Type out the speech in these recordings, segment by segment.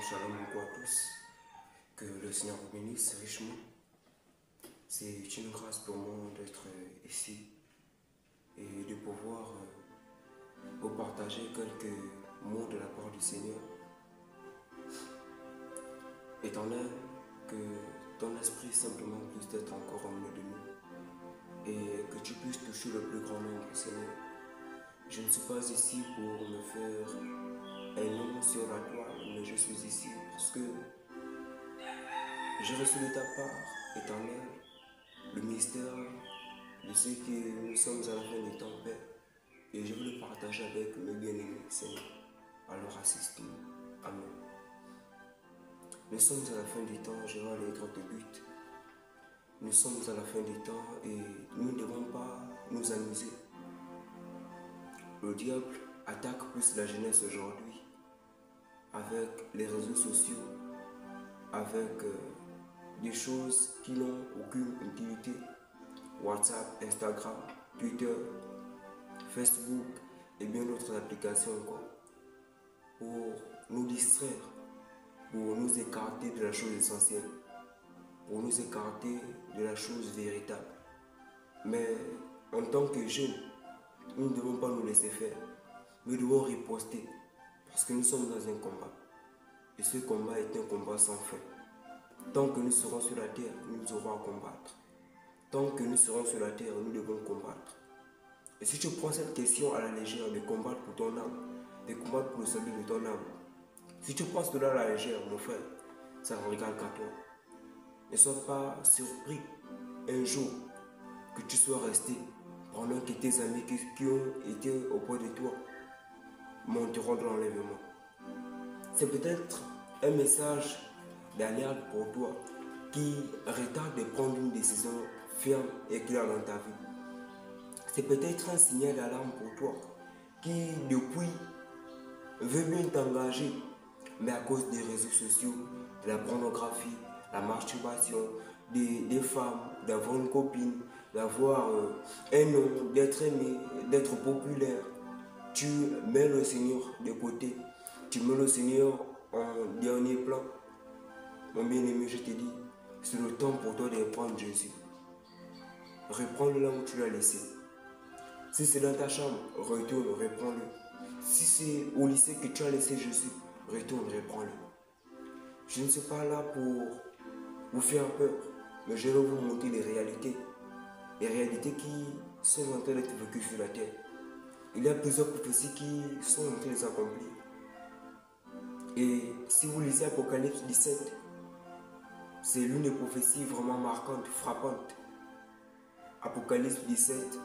Shalom à tous. Que le Seigneur vous bénisse richement. C'est une grâce pour moi d'être ici et de pouvoir vous partager quelques mots de la part du Seigneur. Étant donné que ton esprit simplement puisse être encore au milieu de nous et que tu puisses toucher le plus grand nombre, Seigneur. Je ne suis pas ici pour me faire un nom sur la toile, mais je suis ici parce que j'ai reçu de ta part, éternel, le mystère de ce que nous sommes à la fin du temps, Père, et je veux le partager avec mes bien-aimés, Seigneur. Alors assiste-nous. Amen. Nous sommes à la fin du temps, je vais aller droit au but. Nous sommes à la fin du temps et nous ne devons pas nous amuser. Le diable attaque plus la jeunesse aujourd'hui avec les réseaux sociaux, avec des choses qui n'ont aucune utilité. WhatsApp, Instagram, Twitter, Facebook et bien d'autres applications encore. Pour nous distraire, pour nous écarter de la chose essentielle, pour nous écarter de la chose véritable. Mais en tant que jeunes, nous ne devons pas nous laisser faire. Nous devons riposter parce que nous sommes dans un combat. Et ce combat est un combat sans fin. Tant que nous serons sur la terre, nous aurons à combattre. Tant que nous serons sur la terre, nous devons combattre. Et si tu prends cette question à la légère de combattre pour ton âme, de combattre pour le salut de ton âme, si tu prends cela à la légère, mon frère, ça ne regarde qu'à toi. Ne sois pas surpris un jour que tu sois resté pendant que tes amis qui ont été auprès de toi monteront dans l'enlèvement. C'est peut-être un message d'alerte pour toi qui retarde de prendre une décision ferme et claire dans ta vie. C'est peut-être un signal d'alarme pour toi qui depuis veut bien t'engager, mais à cause des réseaux sociaux, de la pornographie, la masturbation, des femmes, d'avoir une copine, d'avoir un homme, d'être aimé, d'être populaire, tu mets le Seigneur de côté, tu mets le Seigneur en dernier plan. Mon bien-aimé, je te dis, c'est le temps pour toi de reprendre Jésus. Reprends-le là où tu l'as laissé. Si c'est dans ta chambre, retourne, reprends-le. Si c'est au lycée que tu as laissé Jésus, retourne, reprends-le. Je ne suis pas là pour vous faire peur, mais je vais vous montrer les réalités. Les réalités qui sont en train d'être vécues sur la terre. Il y a plusieurs prophéties qui sont en train de s'accomplir. Et si vous lisez Apocalypse 17, c'est l'une des prophéties vraiment marquantes, frappantes. Apocalypse 17,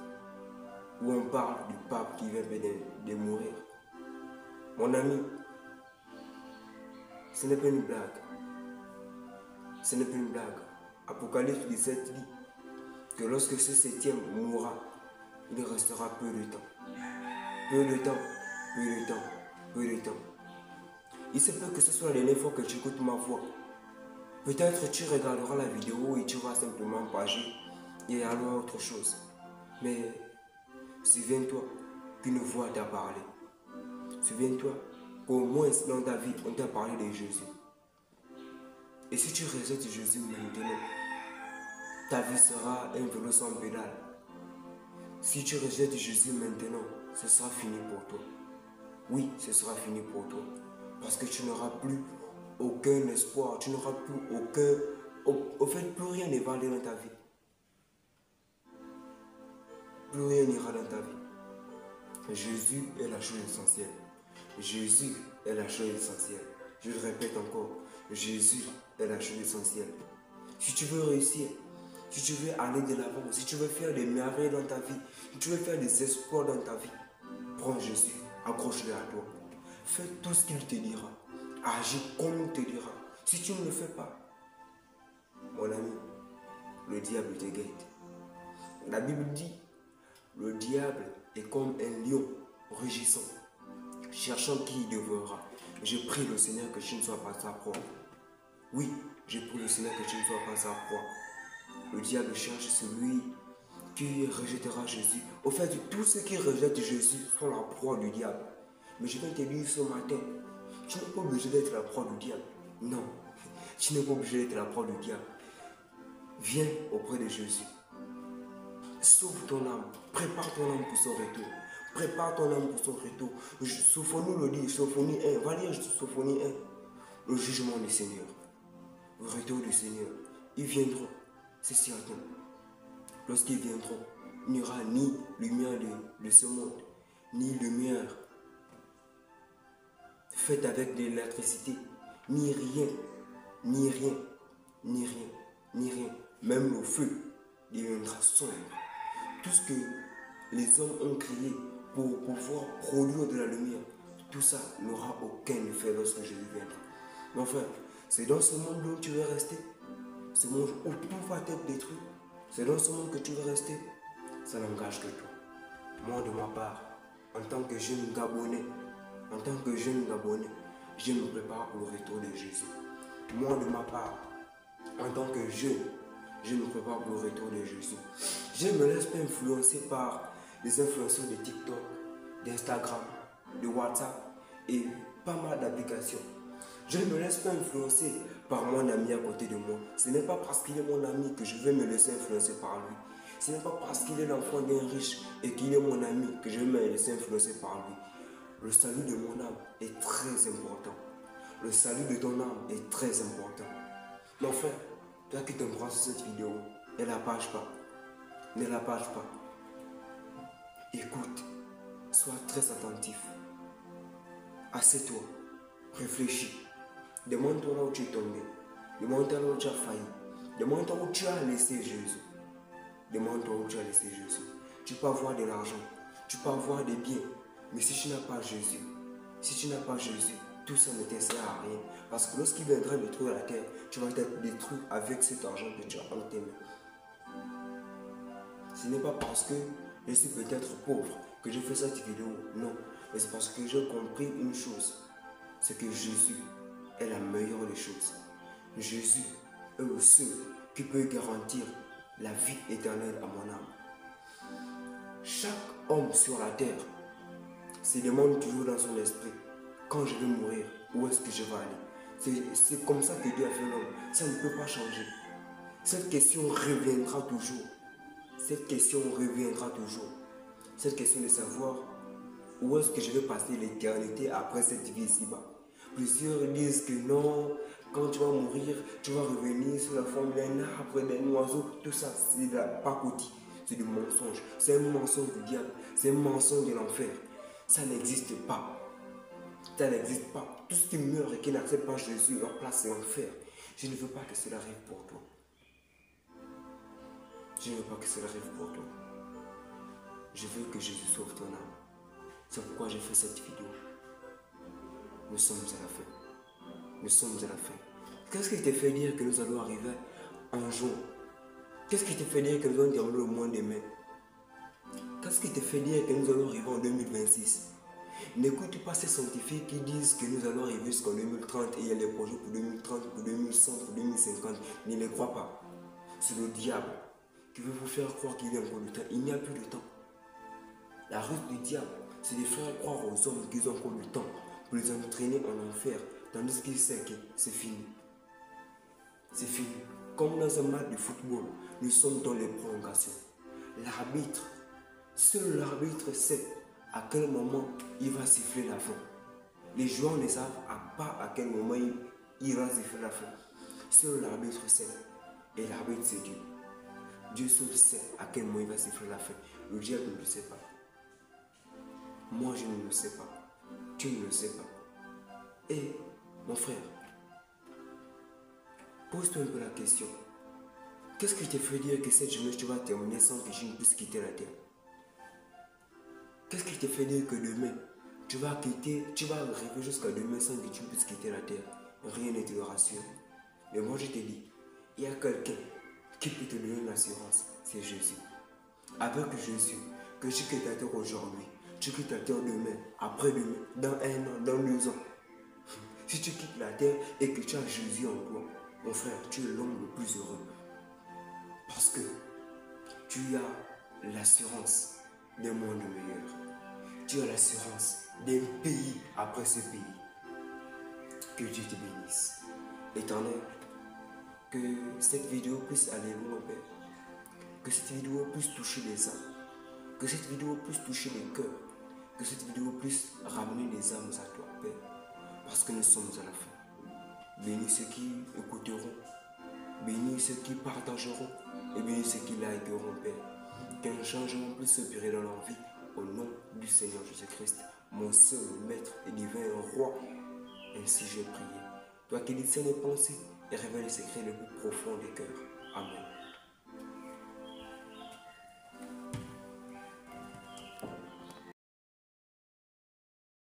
où on parle du pape qui vient de mourir. Mon ami, ce n'est pas une blague. Ce n'est pas une blague. Apocalypse 17 dit que lorsque ce septième mourra, il restera peu de temps. Peu de temps, peu de temps, peu de temps. Il se peut que ce soit la dernière fois que tu écoutes ma voix. Peut-être tu regarderas la vidéo et tu vas simplement pager et aller à autre chose. Mais souviens-toi qu'une voix t'a parlé. Souviens-toi qu'au moins dans ta vie, on t'a parlé de Jésus. Et si tu rejettes Jésus maintenant, ta vie sera un vélo sans pédale. Si tu rejettes Jésus maintenant, ce sera fini pour toi. Oui, ce sera fini pour toi. Parce que tu n'auras plus aucun espoir, tu n'auras plus aucun... Au fait, plus rien ne va aller dans ta vie. Plus rien n'ira dans ta vie. Jésus est la chose essentielle. Jésus est la chose essentielle. Je le répète encore, Jésus est la chose essentielle. Si tu veux réussir, si tu veux aller de l'avant, si tu veux faire des merveilles dans ta vie, si tu veux faire des espoirs dans ta vie, prends Jésus, accroche-le à toi. Fais tout ce qu'il te dira. Agis comme il te dira. Si tu ne le fais pas, mon ami, le diable te guette. La Bible dit, le diable est comme un lion rugissant, cherchant qui il dévorera. Je prie le Seigneur que tu ne sois pas sa proie. Oui, je prie le Seigneur que tu ne sois pas sa proie. Le diable cherche celui qui rejettera Jésus. Au fait, tous ceux qui rejettent Jésus sont la proie du diable. Mais je vais te dire ce matin, Tu n'es pas obligé d'être la proie du diable. Non, tu n'es pas obligé d'être la proie du diable. Viens auprès de Jésus. Sauve ton âme. Prépare ton âme pour son retour. Prépare ton âme pour son retour. Sophonie le dit, Sophonie 1. Va lire Sophonie 1. Le jugement du Seigneur. Le retour du Seigneur. Ils viendront, c'est certain. Lorsqu'ils viendront, il n'y aura ni lumière de ce monde, ni lumière faite avec de l'électricité, ni rien, ni rien, ni rien, ni rien. Même le feu deviendra sombre. Tout ce que les hommes ont créé pour pouvoir produire de la lumière, tout ça n'aura aucun effet lorsque Jésus viendra. Mais enfin, c'est dans ce monde où tu veux rester. Ce monde où tout va être détruit. C'est dans ce monde que tu veux rester. Ça n'engage que toi. Moi, de ma part, en tant que jeune Gabonais, je me prépare pour le retour de Jésus. Moi, de ma part, en tant que jeune, je me prépare pour le retour de Jésus. Je ne me laisse pas influencer par les influenceurs de TikTok, d'Instagram, de WhatsApp et pas mal d'applications. Je ne me laisse pas influencer par mon ami à côté de moi. Ce n'est pas parce qu'il est mon ami que je vais me laisser influencer par lui. Ce n'est pas parce qu'il est l'enfant d'un riche et qu'il est mon ami que je vais me laisser influencer par lui. Le salut de mon âme est très important. Le salut de ton âme est très important. Mon frère, toi qui t'embrasses sur cette vidéo, ne la page pas. Ne la page pas. Écoute, sois très attentif. Assieds-toi, réfléchis. Demande-toi là où tu es tombé. Demande-toi là où tu as failli. Demande-toi où tu as laissé Jésus. Demande-toi où tu as laissé Jésus. Tu peux avoir de l'argent, tu peux avoir des biens, mais si tu n'as pas Jésus, tout ça ne te sert à rien. Parce que lorsqu'il viendra détruire la terre, tu vas être détruit avec cet argent que tu as entre tes mains. Ce n'est pas parce que je suis peut-être pauvre que je fais cette vidéo, non. Mais c'est parce que j'ai compris une chose, c'est que Jésus est la meilleure des choses. Jésus est le seul qui peut garantir la vie éternelle à mon âme. Chaque homme sur la terre se demande toujours dans son esprit, quand je vais mourir, où est-ce que je vais aller? C'est comme ça que Dieu a fait l'homme. Ça ne peut pas changer. Cette question reviendra toujours. Cette question reviendra toujours. Cette question de savoir où est-ce que je vais passer l'éternité après cette vie ici-bas. Plusieurs disent que non, quand tu vas mourir, tu vas revenir sous la forme d'un arbre, d'un oiseau. Tout ça, c'est de la pacotille, c'est du mensonge. C'est un mensonge du diable, c'est un mensonge de l'enfer. Ça n'existe pas. Ça n'existe pas. Tout ce qui meurt et qui n'accepte pas Jésus, leur place c'est l'enfer. Je ne veux pas que cela arrive pour toi. Je ne veux pas que cela arrive pour toi. Je veux que Jésus sauve ton âme. C'est pourquoi j'ai fait cette vidéo. Nous sommes à la fin. Nous sommes à la fin. Qu'est-ce qui te fait dire que nous allons arriver en juin? Qu'est-ce qui te fait dire que nous allons terminer le mois de mai? Qu'est-ce qui te fait dire que nous allons arriver en 2026? N'écoute pas ces scientifiques qui disent que nous allons arriver jusqu'en 2030 et il y a des projets pour 2030, pour 2100, pour 2050. Ne les crois pas. C'est le diable qui veut vous faire croire qu'il y a encore du temps. Il n'y a plus de temps. La route du diable, c'est de faire croire aux hommes qu'ils ont encore du temps pour les entraîner en enfer, tandis qu'ils savent que c'est fini. C'est fini. Comme dans un match de football, nous sommes dans les prolongations. L'arbitre, seul l'arbitre sait à quel moment il va siffler la fin. Les joueurs ne savent pas à quel moment il va siffler la fin. Seul l'arbitre sait. Et l'arbitre c'est Dieu. Dieu seul sait à quel moment il va siffler la fin. Le diable ne le sait pas. Moi je ne le sais pas. Tu ne le sais pas. Et mon frère, pose-toi un peu la question. Qu'est-ce qui te fait dire que cette journée tu vas terminer sans que tu ne puisses quitter la terre? Qu'est-ce qui te fait dire que demain tu vas arriver jusqu'à demain sans que tu puisses quitter la terre? Rien ne te le rassure. Mais moi je te dis, il y a quelqu'un qui peut te donner une assurance, c'est Jésus. Avec Jésus, que tu quittes la terre aujourd'hui, tu quittes la terre demain, après-demain, dans 1 an, dans 2 ans. Si tu quittes la terre et que tu as Jésus en toi, mon frère, tu es l'homme le plus heureux. Parce que tu as l'assurance d'un monde meilleur. Tu as l'assurance d'un pays après ce pays. Que Dieu te bénisse. Éternel, que cette vidéo puisse aller loin, Père. Que cette vidéo puisse toucher les âmes. Que cette vidéo puisse toucher les cœurs. Que cette vidéo puisse ramener les âmes à toi, Père. Parce que nous sommes à la fin. Bénis ceux qui écouteront. Bénis ceux qui partageront. Et bénis ceux qui likeeront, Père. Qu'un changement puisse s'opérer dans leur vie. Au nom du Seigneur Jésus-Christ, mon seul maître et divin roi. Ainsi j'ai prié. Toi qui discernes les pensées et révèles les secrets les plus profonds des cœurs. Amen.